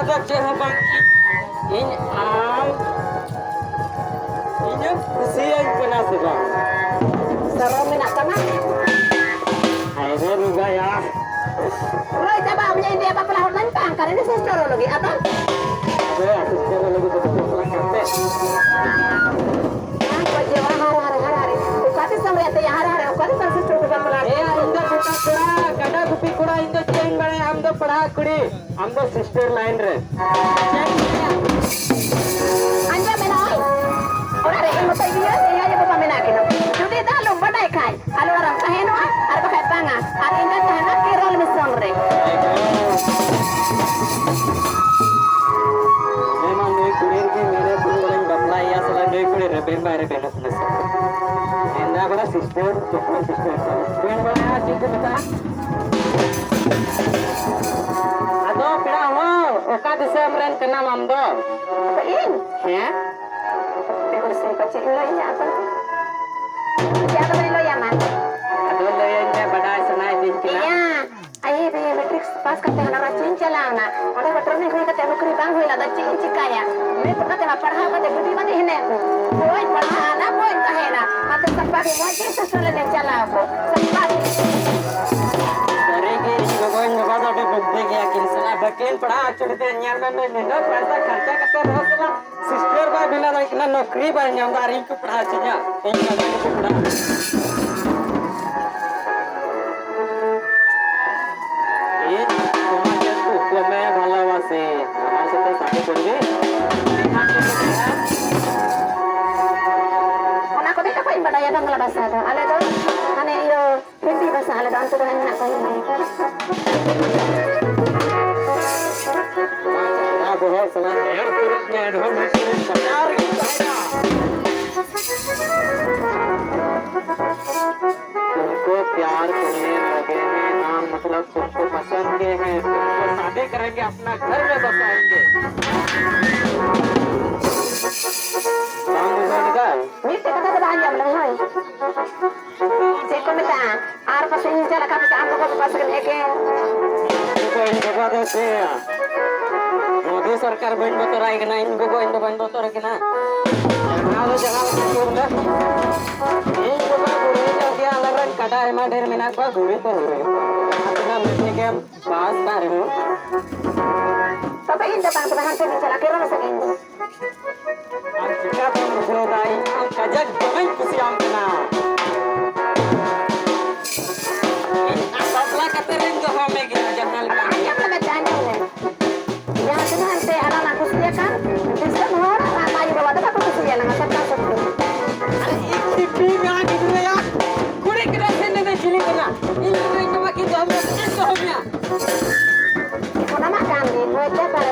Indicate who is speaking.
Speaker 1: ada cewek bang ini ini kusian kena sebang
Speaker 2: Sarap minat ka na.
Speaker 1: akhirnya juga ya
Speaker 2: Roy, coba punya hindi apa pelahot lang ka. Karena ini sociologi atau?
Speaker 1: ada aku sekarang lagi betul pelanggan
Speaker 2: Pagi hari. Ukati sampai ate ya hari. Ukati sampai sister ke pelahot.
Speaker 1: ए अंदर बेटा कुड़ा गड़ा गुपी कुड़ा इंदो Cheng बड़े हम तो पढ़ा कुड़ी हम तो सिस्टर लाइन रे
Speaker 2: Anja meloy. Ora re ilmu tayo ya ya pa menakin. Judi da lumba dai kai. Alu orang taheno ar pa kai panga. Ar inda tahena kirol misong re.
Speaker 1: memang nih kurir की मेरे कुड़ियों बपला या सला nih कुड़ी रे Ben बारे Ben अपने से इंदा बड़ा सिस्टर चोपन सिस्टर बेन बड़ा चिंता बता अदो पिड़ा हो ओका दिसे मरन कना मामदो
Speaker 2: Apa in?
Speaker 1: हैं
Speaker 2: Pero si kecil lo ya apa? Ya apa lo ya man?
Speaker 1: अदो ले ये बड़ा सुनाई दिन की ना
Speaker 2: Iya. Ayo be matrix pas ka teh na racin chalana. Ora betul nih hui ka teh nukri bang hui la da cing cikaya. Me pernah teh padha ka teh gudi mati hene. Boy padha na boy kahena. Mate sapagi mo ke sasule ne chalako. Sapagi.
Speaker 1: करेंगे लोगों ने बात अभी बुद्धि गया किंसला buccal पढ़ा चढ़ते न्यार में ना पैसा खर्चा करते रोसला सिस्टर का बिना ना नौकरी पर न्यामदारी को पढ़ा चाहिए एक का को पढ़ा ये समाज को मैं ভালোবাসে আমার সাথে শাদি করবে
Speaker 2: Ona ko dito ko imbada ya bang labasa do. Ale do. Ane yo hindi basa ale do anto do na ko ini.
Speaker 1: ना बहुत सलाह यार तुरंत में ढोल में पचार की चाहिए तुमको प्यार करने लगे हैं नाम मतलब तुमको पसंद के हैं तुमको शादी करेंगे अपना घर में बसाएंगे काम बुझाएगा
Speaker 2: Ni te kata ba hanya lang hoy. Se ko meta ar pa sin chala ka pa am ko pas ke leke.
Speaker 1: इनको इन जगह देते हैं मोदी सरकार बन बतरा है कि ना इनको को इन बन बतरा कि ना जगह जगह छोड़ दे इन जगह गुड़ी का क्या अलग रंग कटा है मां ढेर मिनट पर गुड़ी पर हो रही है अपना मिलने के पास पर हो
Speaker 2: Papa inda bang to han te chala ke ro sa kin.
Speaker 1: और क्या तो मुझे दाई हम कजक जमीन खुशी हम ना इन सबला कते रिंग जो हमें गया जन्नल का
Speaker 2: Anya pa meta anya le. Ya te han te ala na kusiya kan. Bisa mo na ma yu bawa ta ko kusiya na sa ka sa.
Speaker 1: एक टिप्पी में आके दिले यार कुड़ी के रखे ने चिली बना इन इन की तो हम तो हो गया
Speaker 2: Ko na ma kan di mo te para.